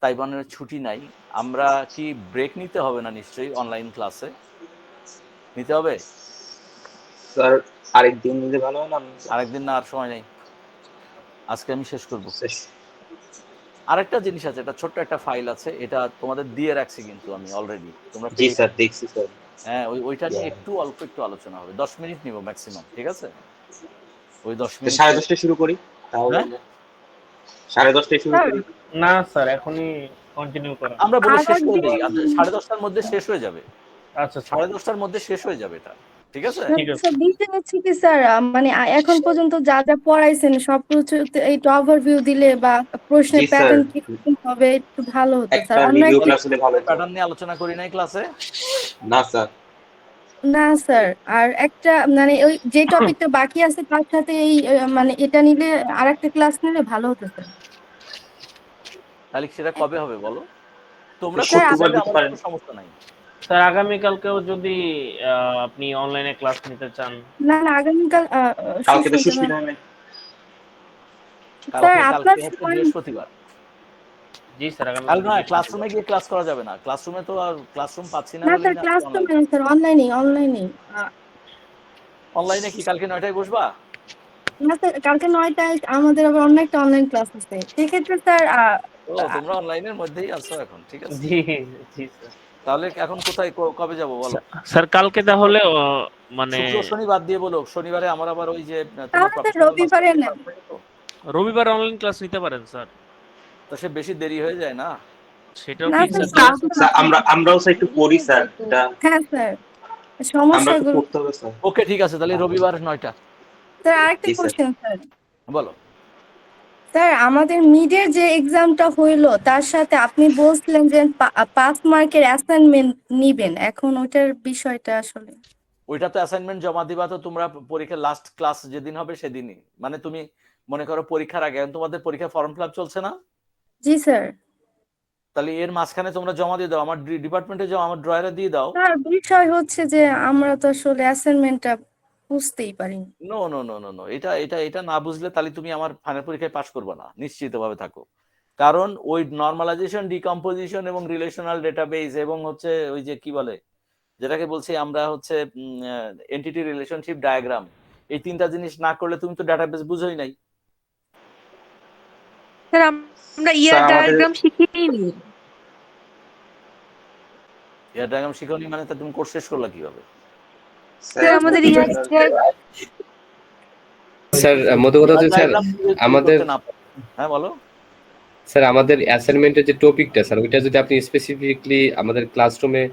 তাইওয়ানের ছুটি নাই, আমরা কি ব্রেক নিতে হবে না? নিশ্চয়ই অনলাইন ক্লাসে নিতে হবে। স্যার আরেকদিন নিলে ভালো হয় না? আরেকদিন না, আর সময় নেই, আজকে আমি শেষ করব। আরেকটা জিনিস আছে, এটা ছোট্ট একটা ফাইল আছে, এটা তোমাদের দিয়ে রাখছি কিন্তু আমি অলরেডি, তোমরা জি স্যার, দেখছি স্যার। হ্যাঁ, ওইটা নিয়ে অল্প একটু আলোচনা হবে, 10 মিনিট নিব ম্যাক্সিমাম। ঠিক আছে? ওই 10 মিনিট 10:30টায় শুরু করি তাহলে। 10:30টায় শুরু করি। না স্যার, এখনই কন্টিনিউ করেন। আমরা বলে শেষ করে দিই, 10:30টার মধ্যে শেষ হয়ে যাবে। আচ্ছা, 10:30টার মধ্যে শেষ হয়ে যাবে এটা। ঠিক আছে? ঠিক আছে। স্যার বিষয় হচ্ছে কি স্যার, মানে এখন পর্যন্ত যা যা পড়াইছেন সবকিছু একটু ওভারভিউ দিলে বা প্রশ্নের জি স্যার, প্যাটার্ন কি হবে একটু ভালো হতো স্যার। একটা অন্য রিভিউ একটা ক্লাস হলে ভালো হতো। প্যাটার্ন নিয়ে আলোচনা করি নাই ক্লাসে? না স্যার। না স্যার, আর একটা মানে ওই যে টপিকটা বাকি আছে তার সাথে এই মানে এটা নিলে আরেকটা ক্লাস নিলে ভালো হতো স্যার। তাহলে সেটা কবে হবে বলো? তোমরা স্যার, করতে শুক্রবার চাইলে দিতে আমার পারেন। কোনো সমস্যা নাই। স্যার আগামীকালকেও যদি আপনি অনলাইনে ক্লাস নিতে চান। না আগামীকাল কালকে তো Susmita Susmita ma'am. Ma'am. Sir কালকে আপনার হচ্ছে সময় বৃহস্পতিবার। জি স্যার, কাল আগামীকাল নয়, ক্লাসরুমে গিয়ে ক্লাস করা যাবে না। ক্লাসরুমে তো আর ক্লাসরুম পাচ্ছি না না বলেই স্যার, না ক্লাস তো অনলাইন। নেই স্যার, অনলাইনে। অনলাইনে কি কালকে 9টায় বসবা? না স্যার, কালকে 9টায় আমাদের আবার অন্য একটা অনলাইন ক্লাস আছে, সেক্ষেত্রে স্যার ও, তোমরা অনলাইনের মধ্যেই আছো এখন। ঠিক আছে, জি জি স্যার। তাহলে এখন কোথায় কবে যাব বলো? স্যার কালকে তাহলে মানে শুক্র শনি বাদ দিয়ে বলো। শনিবারে আমার আবার ওই যে তোমার তাহলে স্যার প্রফেশনাল রবিবারে নেন। রবিবার অনলাইন ক্লাস নিতে পারেন স্যার। তো সে বেশি দেরি হয়ে যায় না? সেটাও না ঠিক স্যার, স্যার। স্যার আমরাও স্যার একটু পড়ি স্যার, এটা হ্যাঁ স্যার, আমরা একটু সমস্যাগুলো। পড়তে হবে স্যার। ওকে, ঠিক আছে, তাহলে রবিবার 9টা। স্যার আরেকটা জি স্যার। Question sir. বলো। স্যার আমাদের মিডের যে এক্সামটা হইলো তার সাথে আপনি বলছিলেন যে 5 মার্কের অ্যাসাইনমেন্ট নিবেন, এখন ওটার বিষয়টা আসলে। ওইটা তো অ্যাসাইনমেন্ট জমা দিবা তো তোমরা পরীক্ষার লাস্ট ক্লাস যেদিন হবে সেদিনই, মানে তুমি মনে করো পরীক্ষার আগে, এখন তোমাদের পরীক্ষা ফর্ম ফিল আপ চলছে না? জি স্যার। তাহলে এর মাঝখানে তোমরা জমা দিয়ে দাও, আমার ডিপার্টমেন্টে যাও, আমার ড্রয়ারে দিয়ে দাও। স্যার বিষয় হচ্ছে যে আমরা তো আসলে অ্যাসাইনমেন্টটা বুঝতেই পারিনি। No no no no no, এটা এটা এটা না বুঝলে তাহলে তুমি আমার ফাইনাল পরীক্ষায় পাশ করবে না, নিশ্চিতভাবে থাকো। কারণ ওই নর্মালাইজেশন, ডিকম্পোজিশন এবং রিলেশনাল ডেটাবেস এবং হচ্ছে ওই যে কি বলে, যেটাকে বলছি আমরা হচ্ছে এন্টিটি রিলেশনশিপ ডায়াগ্রাম, এই 3টা জিনিস না করলে তুমি তো ডাটাবেস বুঝোই নাই। স্যার আমরা ইয়ার স্যার আমাদের ডায়াগ্রাম শিখিনি। এর ডায়াগ্রাম শিখোনি মানে তা তুমি কোর্স শেষ করলা কিভাবে? স্যার আমাদের ইয়ার স্যার মধ্যে কথা হচ্ছে স্যার আমাদের, হ্যাঁ বলো। স্যার আমাদের অ্যাসাইনমেন্টের যে টপিকটা স্যার, ওইটা যদি আপনি স্পেসিফিকলি আমাদের ক্লাসরুমে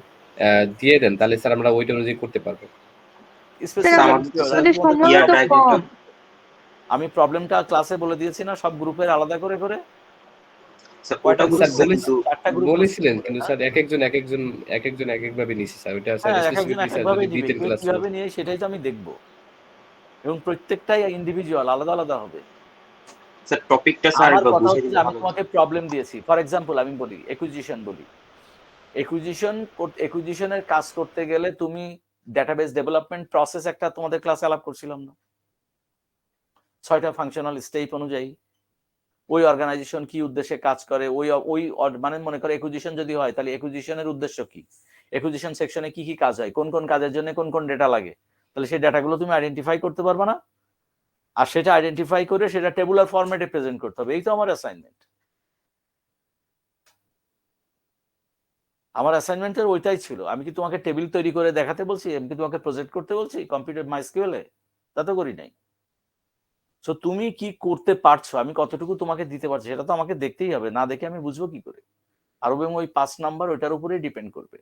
দিয়ে দেন তাহলে স্যার আমরা ওইটা অনুযায়ী করতে পারবো। আমি প্রবলেমটা ক্লাসে বলে দিয়েছি না, সব গ্রুপের আলাদা করে করে। বলেছিলেন কিন্তু স্যার এক একজন এক একভাবে নিছি স্যার, ওইটা স্যার স্পেসিফিকলি স্যার যদি দিতেন ক্লাস কিভাবে নিয়ে সেটাই তো আমি দেখব, এবং প্রত্যেকটাই ইন্ডিভিজুয়াল আলাদা আলাদা হবে। স্যার টপিকটা স্যার বুঝিয়ে দিলে আমি তোমাকে প্রবলেম দিয়েছি, ফর এক্সাম্পল আমি বলি একুইজিশন বলি, একুইজিশনের কাজ করতে গেলে তুমি ডেটাবেস ডেভেলপমেন্ট প্রসেস একটা তোমাদের ক্লাসে আলাপ করছিলাম না, 6টা ফাংশনাল স্টেপ অনুযায়ী ওই অর্গানাইজেশন কি উদ্দেশ্যে কাজ করে, ওই মানে মনে করো একুইজিশন যদি হয় তাহলে একুইজিশনের উদ্দেশ্য কি, একুইজিশন সেকশনে কি কি কাজ হয়, কোন কোন কাজের জন্য কোন কোন ডেটা লাগে, তাহলে সেই ডেটাগুলো তুমি আইডেন্টিফাই করতে পারবে না, আর সেটা আইডেন্টিফাই করে সেটা টেবুলার ফরম্যাটে প্রেজেন্ট করতে হবে। এই তো আমার অ্যাসাইনমেন্ট। আমার অ্যাসাইনমেন্টের ওইটাই ছিল। আমি কি তোমাকে টেবিল তৈরি করে দেখাতে বলছি, আমি কি তোমাকে প্রজেক্ট করতে বলছি কম্পিউটার মাইস্কিউএলে? তা তো করি নাই। সো তুমি কি করতে পারছো, আমি কতটুকু তোমাকে দিতে পারছি, সেটা তো আমাকে দেখতেই হবে, না দেখে আমি বুঝবো কি করে? আর এবং ওই 5 নাম্বার ওইটার উপরেই ডিপেন্ড করবে।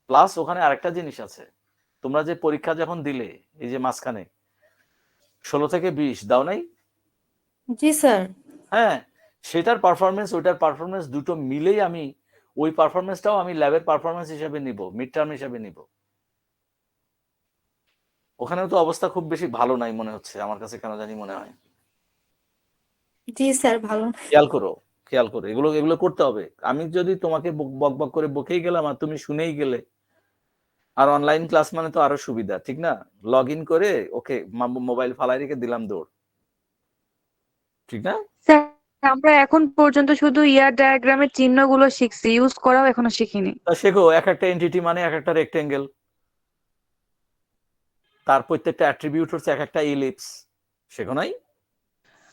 প্লাস ওখানে আরেকটা জিনিস আছে, তোমরা যে পরীক্ষা যখন দিলে এই যে মাঝখানে 16 থেকে 20 দাও নাই? জি স্যার। হ্যাঁ, সেটার পারফরমেন্স ওইটার পারফরমেন্স দুটো মিলেই আমি ওই পারফরমেন্সটাও আমি ল্যাবের পারফরমেন্স হিসেবে নিব, মিড টার্ম হিসেবে নিব। ওখানেও তো অবস্থা খুব বেশি ভালো নাই মনে হচ্ছে, আমার কাছে কেন জানি মনে হয়। জি স্যার, ভালো। খেয়াল করো, খেয়াল করো, এগুলো এগুলো করতে হবে। আমি যদি তোমাকে বক বক করে বকেই গেলাম আর তুমি শুনেই গেলে, আর অনলাইন ক্লাস মানে তো আরো সুবিধা, ঠিক না? লগ ইন করে ওকে মোবাইল ফালাই রেখে দিলাম দৌড়, ঠিক না? স্যার আমরা এখন পর্যন্ত শুধু ইয়ার ডায়াগ্রামের চিহ্নগুলো শিখছি, ইউজ করাও এখনো শিখিনি। তা শেখো, এক একটা এন্টিটি মানে এক একটা রেক্টেঙ্গেল, তার প্রত্যেকটা অ্যাট্রিবিউট হচ্ছে এক একটা ইলিপস, শেখো নাই?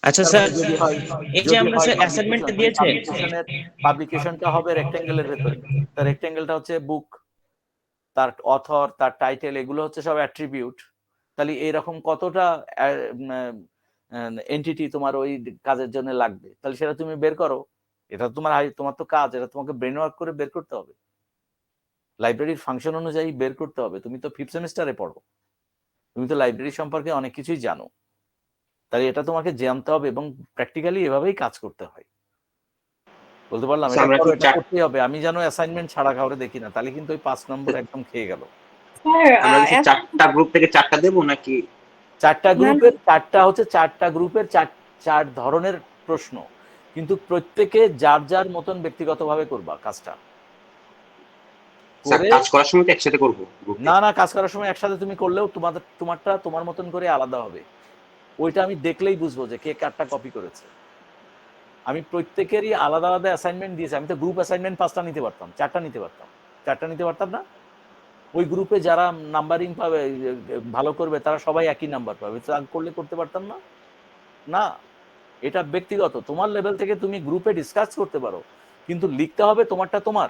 আচ্ছা স্যার, যদি হয় এই যে আমরা স্যার অ্যাসাইনমেন্টে দিয়েছে, পাবলিকেশনটা হবে রেক্টেঙ্গেলের ভেতরে, তার রেক্টেঙ্গেলটা হচ্ছে বুক, তার অথর, তার টাইটেল, এগুলো হচ্ছে সব অ্যাট্রিবিউট। তাহলে এরকম কতটা এন্টিটি তোমার ওই কাজের জন্য লাগবে, তাহলে সেটা তুমি বের করো। এটা তোমার তোমার তো কাজ, এটা তোমাকে ব্রেন ওয়ার্ক করে বের করতে হবে, লাইব্রেরির ফাংশন অনুযায়ী বের করতে হবে। তুমি তো 5th সেমিস্টারে পড়ো, তুমি তো লাইব্রেরি সম্পর্কে অনেক কিছুই জানো, তাহলে এটা তোমাকে জানতে হবে এবং প্র্যাকটিক্যালি এভাবেই কাজ করতে হয়। বলতে পারলাম স্যার, আমরা কি এটা করতেই হবে। আমি যেন অ্যাসাইনমেন্ট ছাড়া কাউরে দেখি না, তাহলে কিন্তু ওই 5 নম্বর একদম খেয়ে গেল। স্যার আমরা কি চারটা গ্রুপ থেকে চারটা দেবো নাকি? চারটা হচ্ছে চারটা গ্রুপের চার ধরনের প্রশ্ন, কিন্তু প্রত্যেকে যার যার মতন ব্যক্তিগতভাবে করবা কাজটা। স্যার কাজ করার সময় তো একসাথে করবো গ্রুপে? না না, কাজ করার সময় একসাথে তুমি করলেও তোমারটা তোমার মতন করে আলাদা হবে। ওইটা আমি দেখলেই বুঝবো যে কে কারটা কপি করেছে। আমি প্রত্যেকেরই আলাদা আলাদা অ্যাসাইনমেন্ট দিয়েছি। আমি তো গ্রুপ অ্যাসাইনমেন্ট 5টা নিতে পারতাম, 4টা নিতে পারতাম, 4টা নিতে পারতাম না? ওই গ্রুপে যারা নাম্বারিং পাবে, ভালো করবে, তারা সবাই একই নাম্বার পাবে, করলে করতে পারতাম না? না, এটা ব্যক্তিগত, তোমার লেভেল থেকে তুমি গ্রুপে ডিসকাস করতে পারো, কিন্তু লিখতে হবে তোমারটা তোমার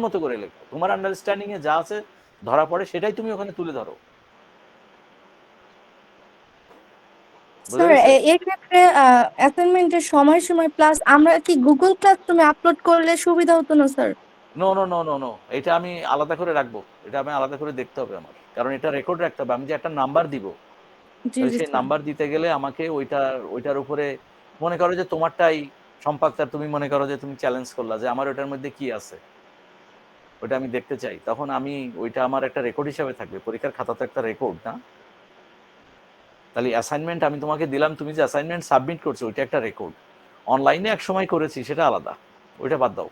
মতো করে লেখো, তোমার আন্ডারস্ট্যান্ডিং এ যা আছে ধরা পড়ে সেটাই তুমি ওখানে তুলে ধরো। স্যার এক্ষেত্রে অ্যাসাইনমেন্টের সময় প্লাস আমরা কি গুগল ক্লাসরুমে আপলোড করলে সুবিধা হতো না sir? No no no no no, এটা আমি আলাদা করে রাখবো, এটা আমি আলাদা করে দেখতে হবে আমার, কারণ এটা রেকর্ড রাখতে হবে। আমি যে একটা নাম্বার দিব, জি জি সেই স্যার। নাম্বার দিতে গেলে আমাকে ওইটার উপরে, মনে করো যে তোমারটাই সম্পাকতার, তুমি মনে করো যে তুমি চ্যালেঞ্জ করলা যে আমার ওইটার মধ্যে কি আছে, ওইটা আমি দেখতে চাই, তখন আমি ওইটা আমার একটা রেকর্ড হিসাবে থাকবে। পরীক্ষার খাতা তো একটা রেকর্ড না? তাহলে অ্যাসাইনমেন্ট আমি তোমাকে দিলাম, তুমি যে অ্যাসাইনমেন্ট সাবমিট করছো ওইটা একটা রেকর্ড। অনলাইনে এক সময় করেছি সেটা আলাদা, ওইটা বাদ দাও।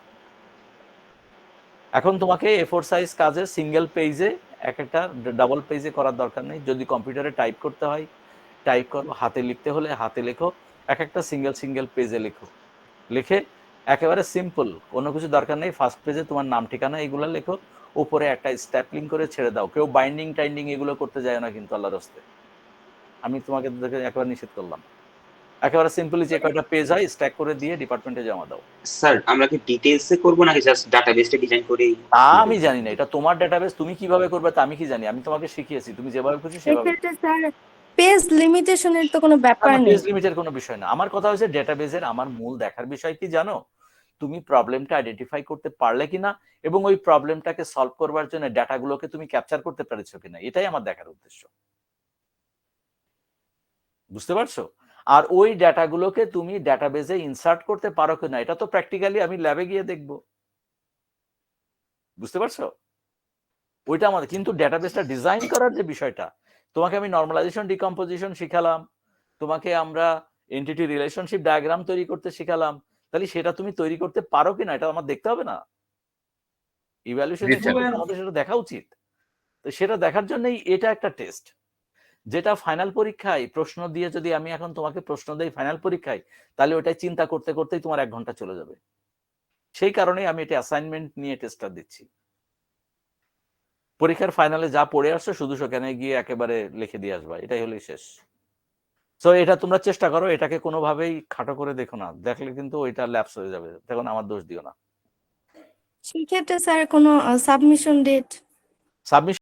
এখন তোমাকে A4 সাইজ কাজে সিঙ্গেল পেজে এক একটা, ডাবল পেজে করার দরকার নেই। যদি কম্পিউটারে টাইপ করতে হয় টাইপ করো, হাতে লিখতে হলে হাতে লেখো, এক একটা সিঙ্গেল পেজে লেখো, লিখে একেবারে সিম্পল, কোনো কিছু দরকার নেই। ফার্স্ট পেজে তোমার নাম ঠিকানা এগুলো লেখো, উপরে একটা স্ট্যাপলিং করে ছেড়ে দাও। কেউ বাইন্ডিং টাইন্ডিং এগুলো করতে যায় না কিন্তু, আল্লাহর রাস্তে আমি তোমাকে একেবারে নিষেধ করলাম। একেবারে সিম্পলি যে কয়টা পেজ হয় স্ট্যাক করে দিয়ে ডিপার্টমেন্টে জমা দাও। স্যার আমরা কি ডিটেইলসে করব নাকি জাস্ট ডাটাবেসটা ডিজাইন করেই? তা আমি জানি না, এটা তোমার ডাটাবেস, তুমি কিভাবে করবে তা আমি কি জানি? আমি তোমাকে শিখিয়েছি, তুমি যেভাবে খুশি সেভাবে। এক্ষেত্রে স্যার পেজ লিমিটেশনের তো কোনো ব্যাপার নেই। পেজ লিমিটের কোনো বিষয় না। আমার কথা হচ্ছে ডেটাবেজের আমার মূল দেখার বিষয় কি জানো? তুমি প্রবলেমটা আইডেন্টিফাই করতে পারলে কিনা এবং ওই প্রবলেমটাকে সলভ করবার জন্য ডাটাগুলোকে তুমি ক্যাপচার করতে পেরেছো কিনা, এটাই আমার দেখার উদ্দেশ্য। বুঝতে পারছো? আর ওই ডাটাগুলোকে তুমি ডাটাবেজে ইনসার্ট করতে পারো কিনা, এটা তো প্র্যাকটিক্যালি আমি ল্যাবে গিয়ে দেখব। বুঝতে পারছো? ওইটা আমাদের, কিন্তু ডাটাবেসটা ডিজাইন করার যে বিষয়টা, তোমাকে আমি নরমালাইজেশন ডিকম্পোজিশন শিখালাম, তোমাকে আমরা এন্টিটি রিলেশনশিপ ডায়াগ্রাম তৈরি করতে শিখালাম, তাহলে সেটা তুমি তৈরি করতে পারো কিনা এটা আমার দেখতে হবে না? ইভ্যালুয়েশনের ক্ষেত্রে আমাদের সেটা দেখা উচিত। তো সেটা দেখার জন্যই এটা একটা টেস্ট, যেটা ফাইনাল পরীক্ষায় প্রশ্ন দিয়ে, যদি আমি এখন তোমাকে প্রশ্ন দেই ফাইনাল পরীক্ষায়, তাহলে ওটাই চিন্তা করতে করতেই তোমার 1 ঘন্টা চলে যাবে। সেই কারণেই আমি এটা অ্যাসাইনমেন্ট নিয়ে টেস্টটা দিচ্ছি। পরীক্ষার ফাইনালে যা পড়ে আসছো শুধু সেখানে গিয়ে একেবারে লিখে দিয়ে আসবা, এটাই হলেই শেষ। তো এটা তোমরা চেষ্টা করো, এটাকে কোনোভাবেই খাটো করে দেখো না, দেখলে কিন্তু ওইটা ল্যাপস হয়ে যাবে, তখন আমার দোষ দিও না। সেক্ষেত্রে স্যার কোনো সাবমিশন ডেট? সাবমিশন